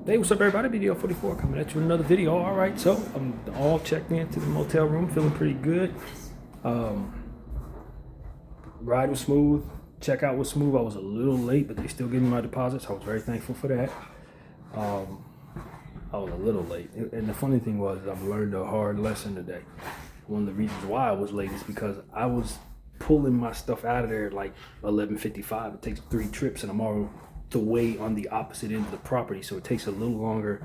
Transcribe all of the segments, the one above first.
Hey, what's up, everybody? Bdf 44 coming at you with another video. All right, so I'm all checked into the motel room, feeling pretty good. Ride was smooth, checkout was smooth. I was a little late, but they still gave me my deposits. I was very thankful for that. I was a little late, and the funny thing was, I've learned a hard lesson today. One of the reasons why I was late is because I was pulling my stuff out of there at like 11:55. It takes 3 trips, and I'm all the way on the opposite end of the property, so it takes a little longer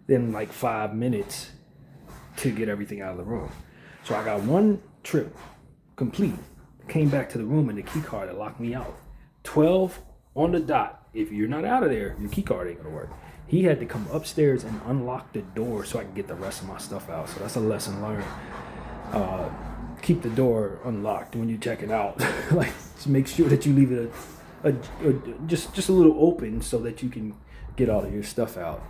than like 5 minutes to get everything out of the room. So I got 1 trip complete, came back to the room, and the key card that locked me out. 12 on the dot. If you're not out of there, your key card ain't gonna work. He had to come upstairs and unlock the door so I could get the rest of my stuff out. So that's a lesson learned. Keep the door unlocked when you check it out. Like, just make sure that you leave it just a little open so that you can get all of your stuff out,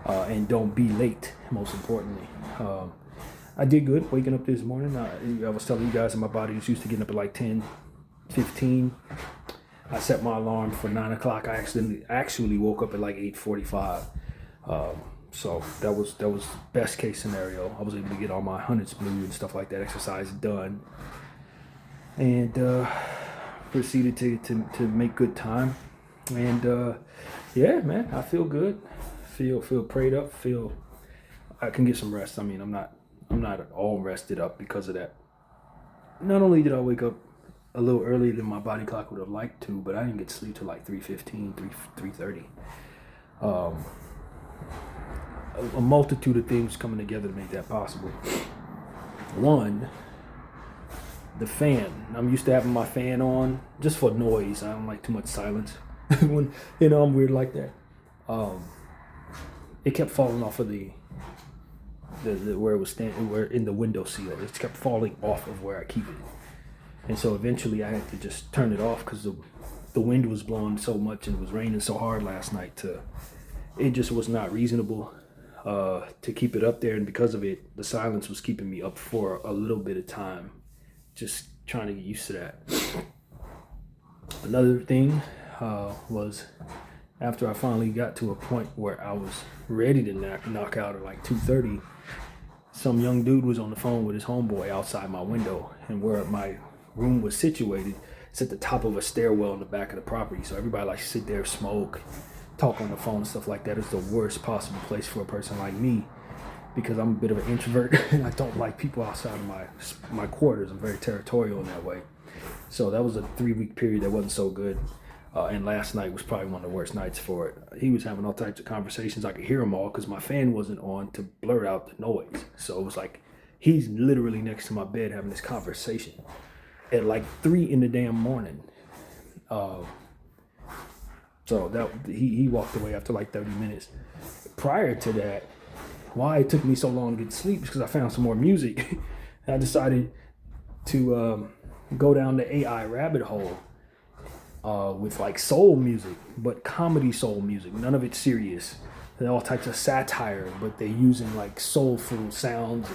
and don't be late. Most importantly, I did good waking up this morning. I was telling you guys that my body is used to getting up at like 10:15. I set my alarm for 9 o'clock. I actually woke up at like 8:45. So that was best case scenario. I was able to get all my hundreds blue and stuff like that exercise done, and proceeded to make good time. And yeah, man, I feel good. Feel prayed up. Feel I can get some rest. I mean, I'm not all rested up because of that. Not only did I wake up a little earlier than my body clock would have liked to, but I didn't get sleep till like 3:15, 3:30. A multitude of things coming together to make that possible. One, the fan. I'm used to having my fan on just for noise. I don't like too much silence. When I'm weird like that. It kept falling off of the where it was standing, where in the window sill. It kept falling off of where I keep it. And so eventually I had to just turn it off because the wind was blowing so much and it was raining so hard last night. It just was not reasonable to keep it up there, and because of it, the silence was keeping me up for a little bit of time. Just trying to get used to that. Another thing was after I finally got to a point where I was ready to knock out at like 2:30, some young dude was on the phone with his homeboy outside my window, and where my room was situated, it's at the top of a stairwell in the back of the property. So everybody likes to sit there, smoke, talk on the phone and stuff like that. It's the worst possible place for a person like me, because I'm a bit of an introvert and I don't like people outside of my quarters. I'm very territorial in that way. So that was a 3-week period that wasn't so good. And last night was probably one of the worst nights for it. He was having all types of conversations. I could hear them all because my fan wasn't on to blur out the noise. So it was like he's literally next to my bed having this conversation at like 3 in the damn morning. So that he walked away after like 30 minutes. Prior to that, why it took me so long to get to sleep is because I found some more music. I decided to go down the AI rabbit hole with like soul music, but comedy soul music. None of it serious. They're all types of satire, but they're using like soulful sounds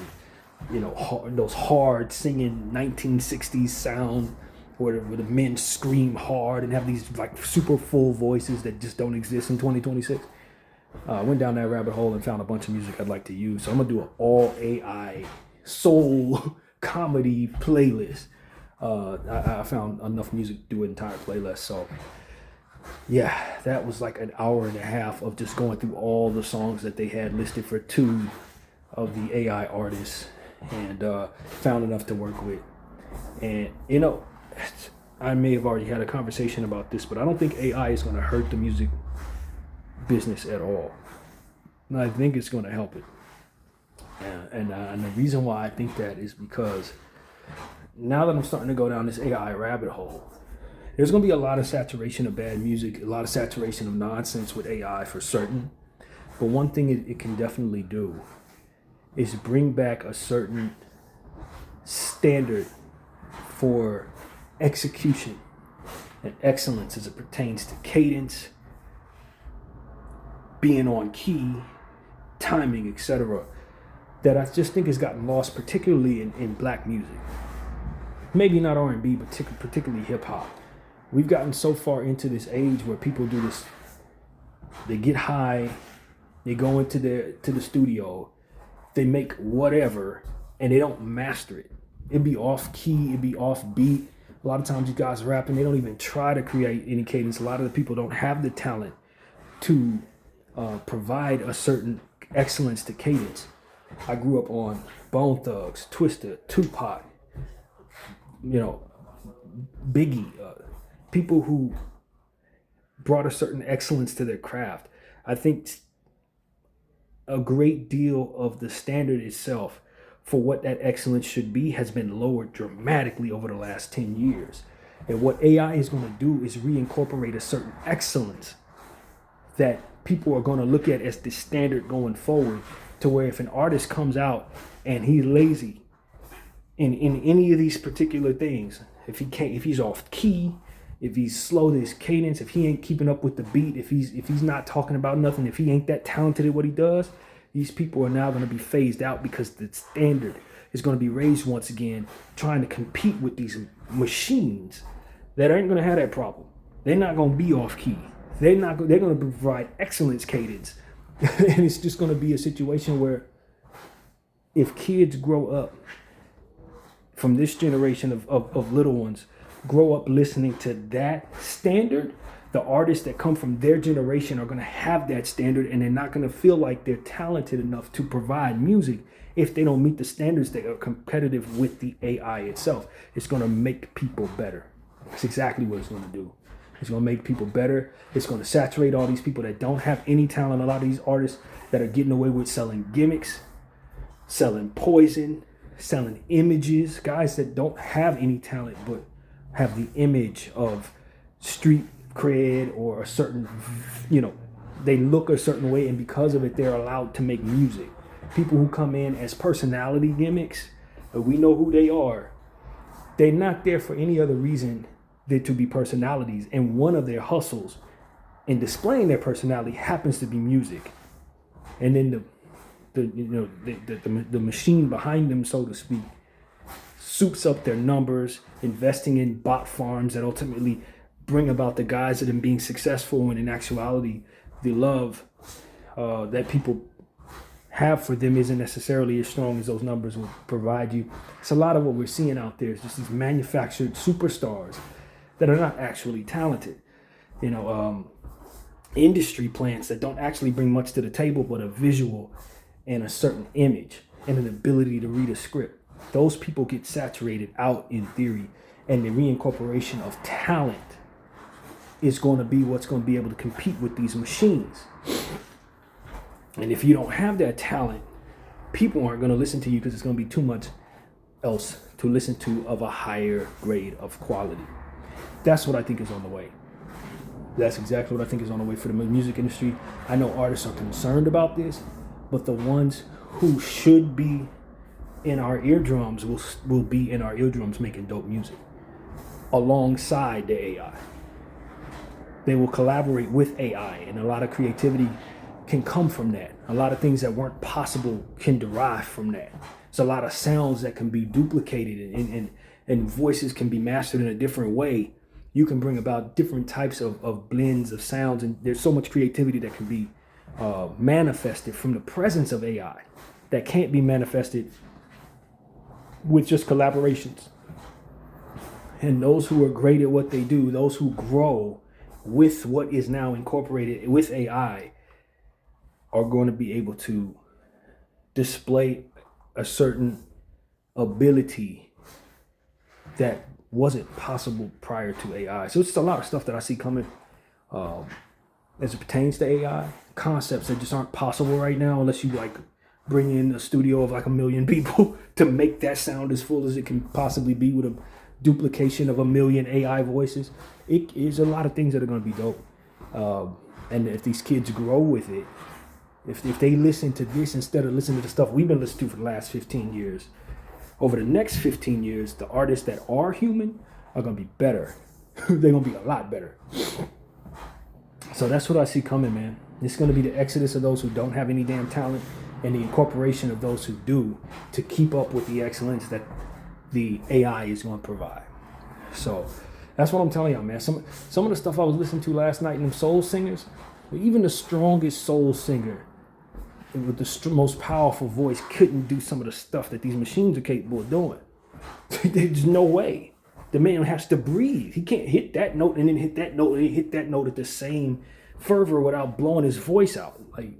and those hard singing 1960s sound where the men scream hard and have these like super full voices that just don't exist in 2026. I went down that rabbit hole and found a bunch of music I'd like to use. So I'm gonna do an all AI soul comedy playlist. I found enough music to do an entire playlist. So yeah, that was like an hour and a half of just going through all the songs that they had listed for 2 of the AI artists, and found enough to work with. And I may have already had a conversation about this, but I don't think AI is going to hurt the music business at all. And I think it's going to help it. And the reason why I think that is because now that I'm starting to go down this AI rabbit hole, there's going to be a lot of saturation of bad music, a lot of saturation of nonsense with AI for certain. But one thing it can definitely do is bring back a certain standard for execution and excellence as it pertains to cadence, being on key, timing, etc., that I just think has gotten lost, particularly in black music. Maybe not R&B, but particularly hip hop. We've gotten so far into this age where people do this. They get high, They go into the studio, they make whatever, and they don't master it. It'd be off key, it'd be off beat. A lot of times you guys rapping, they don't even try to create any cadence. A lot of the people don't have the talent to provide a certain excellence to cadence. I grew up on Bone Thugs, Twista, Tupac, Biggie, people who brought a certain excellence to their craft. I think a great deal of the standard itself for what that excellence should be has been lowered dramatically over the last 10 years. And what AI is going to do is reincorporate a certain excellence that people are going to look at as the standard going forward, to where if an artist comes out and he's lazy in any of these particular things, if he's off key, if he's slow to his cadence, if he ain't keeping up with the beat, if he's not talking about nothing, if he ain't that talented at what he does, these people are now going to be phased out, because the standard is going to be raised once again, trying to compete with these machines that aren't going to have that problem. They're not going to be off key. They're going to provide excellence cadence. And it's just going to be a situation where if kids grow up from this generation of little ones, grow up listening to that standard, the artists that come from their generation are going to have that standard, and they're not going to feel like they're talented enough to provide music if they don't meet the standards that are competitive with the AI itself. It's going to make people better. That's exactly what it's going to do. It's going to make people better. It's going to saturate all these people that don't have any talent. A lot of these artists that are getting away with selling gimmicks, selling poison, selling images, guys that don't have any talent but have the image of street cred or a certain, they look a certain way, and because of it, they're allowed to make music. People who come in as personality gimmicks, we know who they are. They're not there for any other reason than to be personalities, and one of their hustles in displaying their personality happens to be music. And then the machine behind them, so to speak, soups up their numbers, investing in bot farms that ultimately bring about the guys that are being successful, when in actuality, the love that people have for them isn't necessarily as strong as those numbers will provide you. It's a lot of what we're seeing out there is just these manufactured superstars that are not actually talented. Industry plants that don't actually bring much to the table but a visual and a certain image and an ability to read a script. Those people get saturated out in theory, and the reincorporation of talent is going to be what's going to be able to compete with these machines. And if you don't have that talent, people aren't going to listen to you, because it's going to be too much else to listen to of a higher grade of quality. That's what I think is on the way. That's exactly what I think is on the way for the music industry. I know artists are concerned about this, but the ones who should be in our eardrums will be in our eardrums making dope music alongside the AI. They will collaborate with AI, and a lot of creativity can come from that. A lot of things that weren't possible can derive from that. There's a lot of sounds that can be duplicated, and voices can be mastered in a different way. You can bring about different types of blends of sounds, and there's so much creativity that can be manifested from the presence of AI that can't be manifested with just collaborations. And those who are great at what they do, those who grow with what is now incorporated with AI, are going to be able to display a certain ability that wasn't possible prior to AI. So it's just a lot of stuff that I see coming as it pertains to AI. Concepts that just aren't possible right now unless you bring in a studio of 1 million people to make that sound as full as it can possibly be with a duplication of 1 million AI voices. It is a lot of things that are going to be dope. And if these kids grow with it, if they listen to this instead of listening to the stuff we've been listening to for the last 15 years, over the next 15 years, the artists that are human are going to be better. They're going to be a lot better. So that's what I see coming, man. It's going to be the exodus of those who don't have any damn talent, and the incorporation of those who do, to keep up with the excellence that the AI is going to provide. So that's what I'm telling y'all, man. Some of the stuff I was listening to last night in them soul singers, even the strongest soul singer with the most powerful voice couldn't do some of the stuff that these machines are capable of doing. There's no way. The man has to breathe. He can't hit that note and then hit that note and then hit that note at the same fervor without blowing his voice out. Like,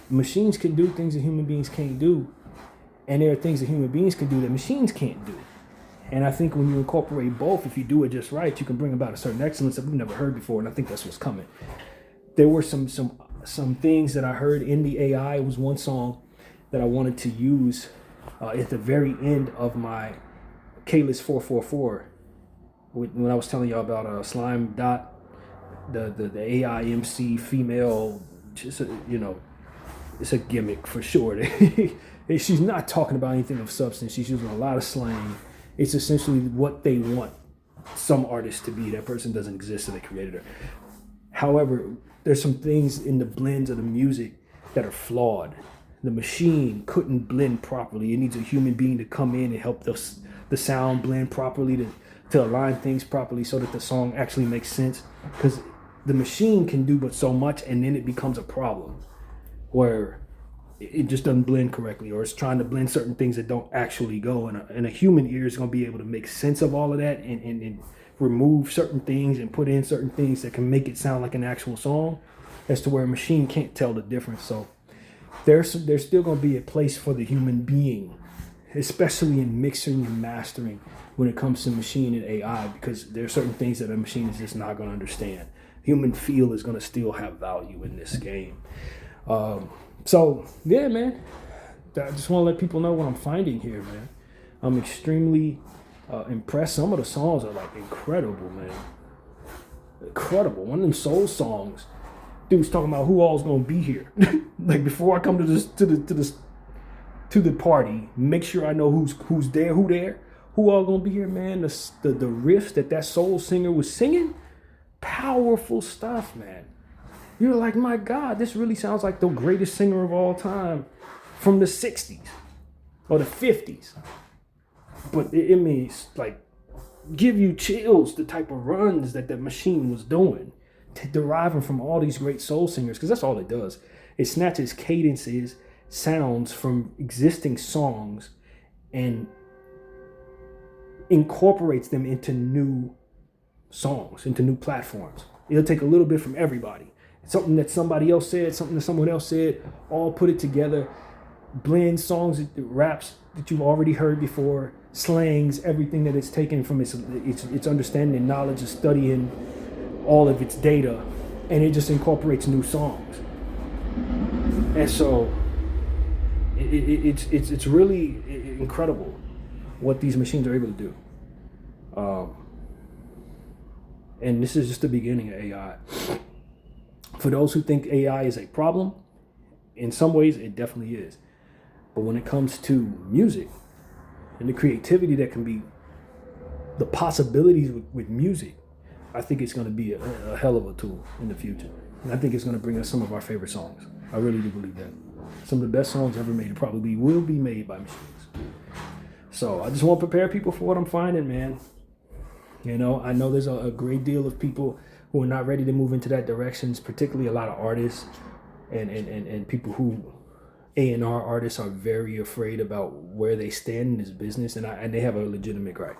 machines can do things that human beings can't do, and there are things that human beings can do that machines can't do. And I think when you incorporate both, if you do it just right, you can bring about a certain excellence that we've never heard before, and I think that's what's coming. There were some things that I heard in the AI. It was one song that I wanted to use at the very end of my K-List 444 when I was telling y'all about Slime Dot, the AI MC female, just it's a gimmick for sure. She's not talking about anything of substance. She's using a lot of slang. It's essentially what they want some artist to be. That person doesn't exist, so they created her. However, there's some things in the blends of the music that are flawed. The machine couldn't blend properly. It needs a human being to come in and help the sound blend properly, to align things properly so that the song actually makes sense. Because the machine can do but so much, and then it becomes a problem where it just doesn't blend correctly, or it's trying to blend certain things that don't actually go. And a human ear is going to be able to make sense of all of that and remove certain things and put in certain things that can make it sound like an actual song, as to where a machine can't tell the difference. So there's still going to be a place for the human being, especially in mixing and mastering when it comes to machine and AI, because there are certain things that a machine is just not going to understand. Human feel is going to still have value in this game. So yeah, man, I just want to let people know what I'm finding here, man. I'm extremely impressed. Some of the songs are like incredible, man. Incredible. One of them soul songs, dude's talking about who all's gonna be here. Like, before I come to the party, make sure I know who's there, who all gonna be here, man. The riff that soul singer was singing, powerful stuff, man. You're like, my God, this really sounds like the greatest singer of all time from the 60s or the 50s. But it means, like, give you chills, the type of runs that machine was doing, deriving from all these great soul singers, because that's all it does. It snatches cadences, sounds from existing songs and incorporates them into new songs, into new platforms. It'll take a little bit from everybody. Something that somebody else said, something that someone else said, all put it together, blend songs, raps that you've already heard before, slangs, everything that it's taken from its understanding and knowledge of studying all of its data, and it just incorporates new songs. And so it's really incredible what these machines are able to do. And this is just the beginning of AI. For those who think AI is a problem, in some ways it definitely is. But when it comes to music and the creativity that can be, the possibilities with music, I think it's going to be a hell of a tool in the future. And I think it's going to bring us some of our favorite songs. I really do believe that. Some of the best songs ever made probably will be made by machines. So I just want to prepare people for what I'm finding, man. I know there's a great deal of people who are not ready to move into that direction, particularly a lot of artists and people who, A&R artists, are very afraid about where they stand in this business, and they have a legitimate gripe,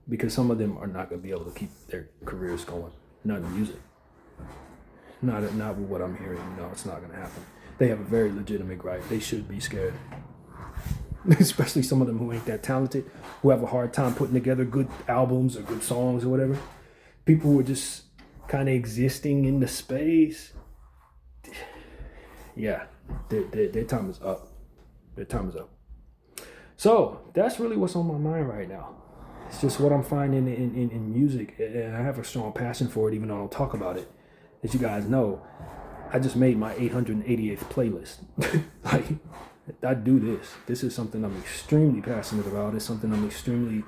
because some of them are not going to be able to keep their careers going, not in music. Not with what I'm hearing. No, it's not going to happen. They have a very legitimate gripe. They should be scared. Especially some of them who ain't that talented, who have a hard time putting together good albums or good songs or whatever. People who are just kind of existing in the space. Yeah, their time is up. Their time is up. So that's really what's on my mind right now. It's just what I'm finding in music, and I have a strong passion for it, even though I don't talk about it. As you guys know, I just made my 888th playlist. Like, I do this. This is something I'm extremely passionate about. It's something I'm extremely,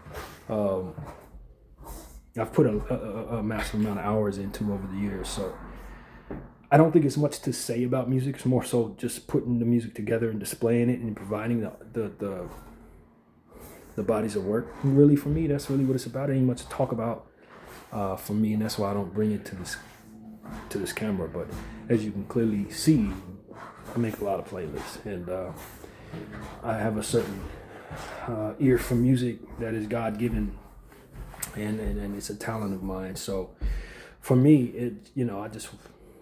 I've put a massive amount of hours into over the years. So I don't think it's much to say about music. It's more so just putting the music together and displaying it and providing the bodies of work. And really, for me, that's really what it's about. It ain't much to talk about for me, and that's why I don't bring it to this camera. But as you can clearly see, I make a lot of playlists, and I have a certain ear for music that is God-given, and it's a talent of mine. So for me, I just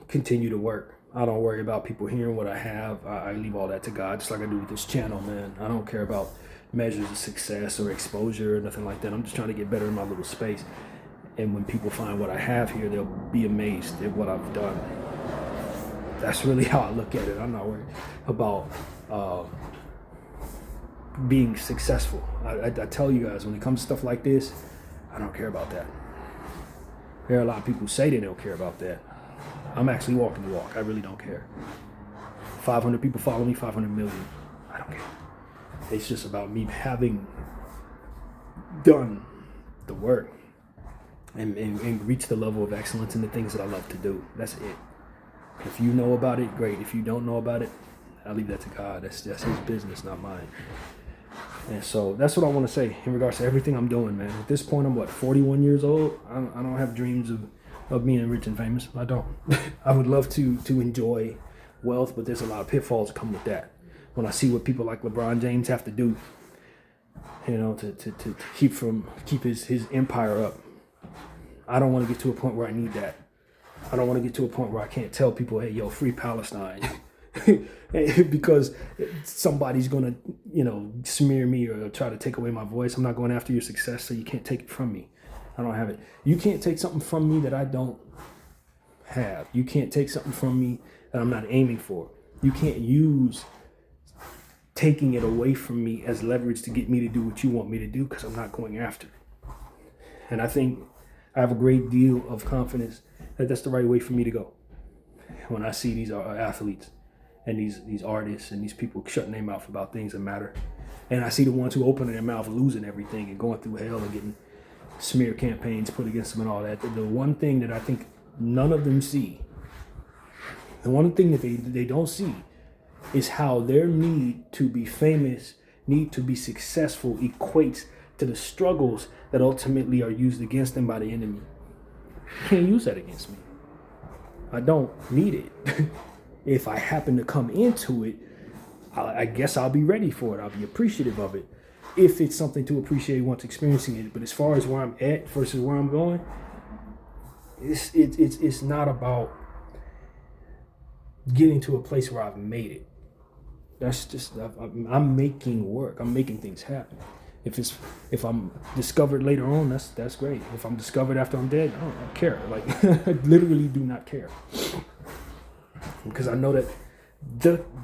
continue to work. I don't worry about people hearing what I have. I leave all that to God, just like I do with this channel, man. I don't care about measures of success or exposure or nothing like that. I'm just trying to get better in my little space. And when people find what I have here, they'll be amazed at what I've done. That's really how I look at it. I'm not worried about being successful. I tell you guys, when it comes to stuff like this, I don't care about that. There are a lot of people who say they don't care about that. I'm actually walking the walk. I really don't care. 500 people follow me, 500 million. I don't care. It's just about me having done the work and reached the level of excellence in the things that I love to do. That's it. If you know about it, great. If you don't know about it, I leave that to God. That's his business, not mine. And so that's what I want to say in regards to everything I'm doing, man. At this point, I'm 41 years old. I don't have dreams of being rich and famous. I don't. I would love to enjoy wealth, but there's a lot of pitfalls that come with that. When I see what people like LeBron James have to do, to keep his empire up, I don't want to get to a point where I need that. I don't want to get to a point where I can't tell people, hey, yo, free Palestine. Because somebody's going to, smear me or try to take away my voice. I'm not going after your success, so you can't take it from me. I don't have it. You can't take something from me that I don't have. You can't take something from me that I'm not aiming for. You can't use taking it away from me as leverage to get me to do what you want me to do, because I'm not going after it. And I think I have a great deal of confidence that that's the right way for me to go. When I see these athletes and these artists and these people shutting their mouth about things that matter, and I see the ones who open their mouth losing everything and going through hell and getting smear campaigns put against them and all that, the one thing that I think none of them see, the one thing that they don't see, is how their need to be famous, need to be successful, equates to the struggles that ultimately are used against them by the enemy. You can't use that against me. I don't need it. If I happen to come into it, I guess I'll be ready for it. I'll be appreciative of it, if it's something to appreciate once experiencing it. But as far as where I'm at versus where I'm going, it's not about getting to a place where I've made it. That's just, I'm making work. I'm making things happen. If I'm discovered later on, that's great. If I'm discovered after I'm dead, I don't care. Like, I literally do not care, because I know that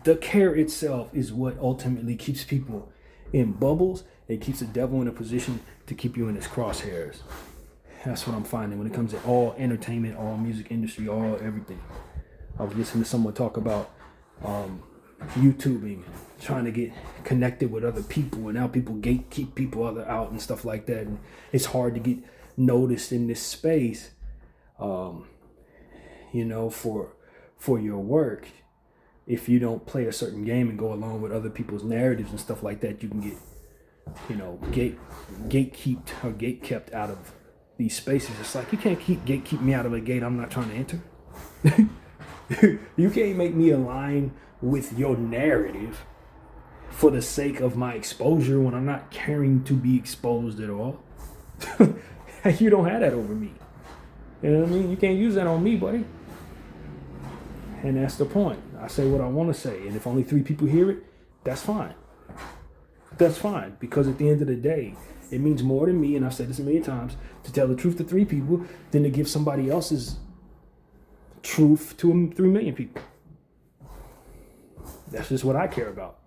the care itself is what ultimately keeps people in bubbles. It keeps the devil in a position to keep you in his crosshairs. That's what I'm finding when it comes to all entertainment, all music industry, all everything. I was listening to someone talk about YouTubing, trying to get connected with other people, and now people gatekeep people out and stuff like that, and it's hard to get noticed in this space, for your work. If you don't play a certain game and go along with other people's narratives and stuff like that, you can get gatekept or gatekept out of these spaces. It's like, you can't gatekeep me out of a gate I'm not trying to enter. You can't make me align with your narrative for the sake of my exposure when I'm not caring to be exposed at all. You don't have that over me. You know what I mean? You can't use that on me, buddy. And that's the point. I say what I want to say. And if only 3 people hear it, that's fine. That's fine. Because at the end of the day, it means more to me, and I've said this a million times, to tell the truth to 3 people than to give somebody else's truth to 3 million people. That's just what I care about.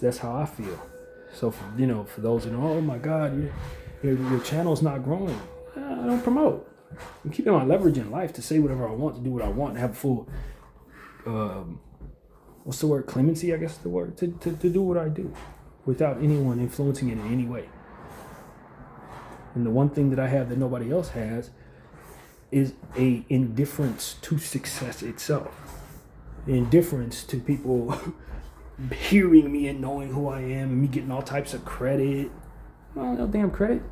That's how I feel. So for those who know, oh my God, your channel's not growing. I don't promote. I'm keeping my leverage in life to say whatever I want, to do what I want, to have full what's the word? Clemency, I guess is the word, to do what I do without anyone influencing it in any way. And the one thing that I have that nobody else has is a indifference to success itself. Indifference to people hearing me and knowing who I am and me getting all types of credit. No damn credit.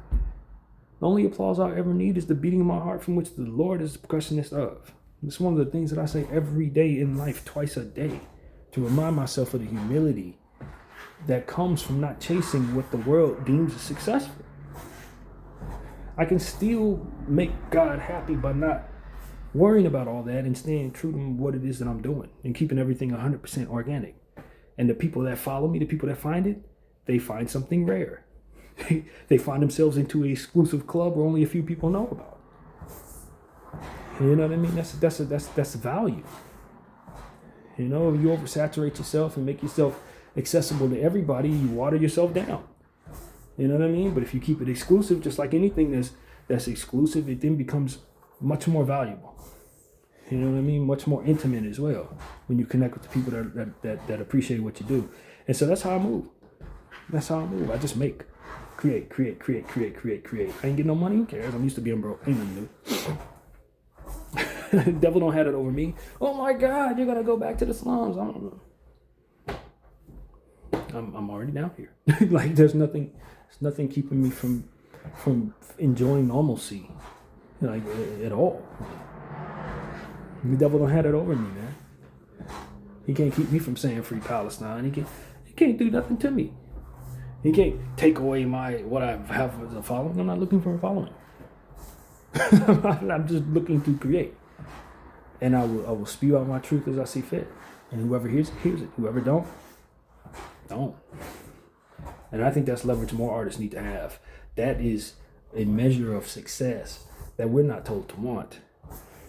The only applause I'll ever need is the beating of my heart, from which the Lord is the percussionist of. It's one of the things that I say every day in life, twice a day, to remind myself of the humility that comes from not chasing what the world deems as successful. I can still make God happy by not worrying about all that and staying true to what it is that I'm doing and keeping everything 100% organic. And the people that follow me, the people that find it, they find something rare. They find themselves into an exclusive club where only a few people know about. You know what I mean? That's value. You know, if you oversaturate yourself and make yourself accessible to everybody, you water yourself down. You know what I mean? But if you keep it exclusive, just like anything that's exclusive, it then becomes much more valuable. You know what I mean? Much more intimate as well when you connect with the people that appreciate what you do. And so that's how I move. That's how I move. I just create. I ain't get no money. Who cares? I'm used to being broke. Ain't nothing new. The devil don't have it over me. Oh my God, you're gonna go back to the slums. I don't know. I'm already down here. Like there's nothing keeping me from enjoying normalcy, like at all. The devil don't have it over me, man. He can't keep me from saying free Palestine. He can't do nothing to me. He can't take away what I have as a following. I'm not looking for a following. I'm just looking to create. And I will spew out my truth as I see fit. And whoever hears it. Whoever don't. And I think that's leverage more artists need to have. That is a measure of success that we're not told to want.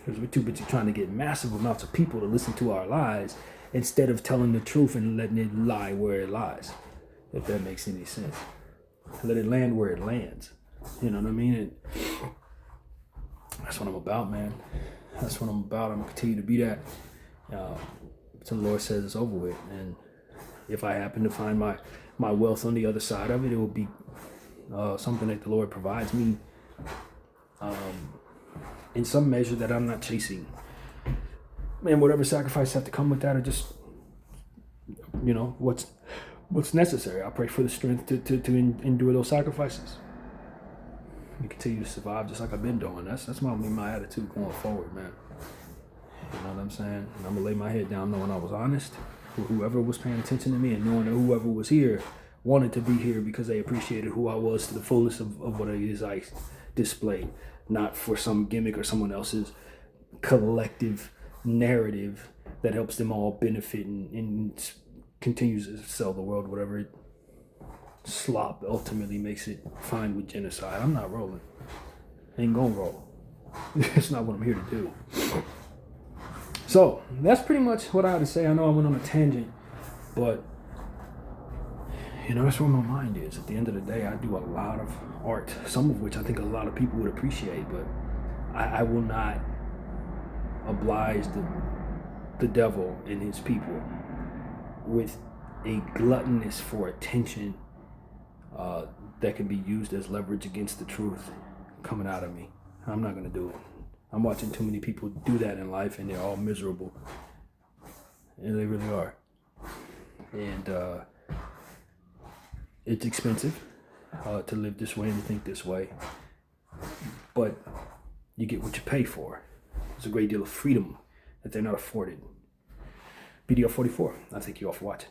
Because we're too busy trying to get massive amounts of people to listen to our lies instead of telling the truth and letting it lie where it lies. If that makes any sense. Let it land where it lands. You know what I mean? And that's what I'm about, man. That's what I'm about. I'm going to continue to be that until the Lord says it's over with. And if I happen to find my wealth on the other side of it, it will be something that the Lord provides me in some measure that I'm not chasing. And whatever sacrifices have to come with that are just, you know, what's necessary. I pray for the strength to endure those sacrifices. And continue to survive just like I've been doing. That's my attitude going forward, man. You know what I'm saying? And I'm going to lay my head down knowing I was honest. Whoever was paying attention to me and knowing that whoever was here wanted to be here because they appreciated who I was to the fullness of what it is I displayed. Not for some gimmick or someone else's collective narrative that helps them all benefit and continues to sell the world whatever it slop ultimately makes it fine with genocide. I'm not rolling. Ain't gonna roll. It's not what I'm here to do. So that's pretty much what I had to say. I know I went on a tangent, but you know, that's where my mind is. At the end of the day, I do a lot of art, some of which I think a lot of people would appreciate, but I will not oblige the devil and his people with a gluttonous for attention that can be used as leverage against the truth coming out of me. I'm not going to do it. I'm watching too many people do that in life, and they're all miserable. And they really are. And it's expensive to live this way and to think this way. But you get what you pay for. There's a great deal of freedom that they're not afforded. Bdf 44, I thank you all for watching.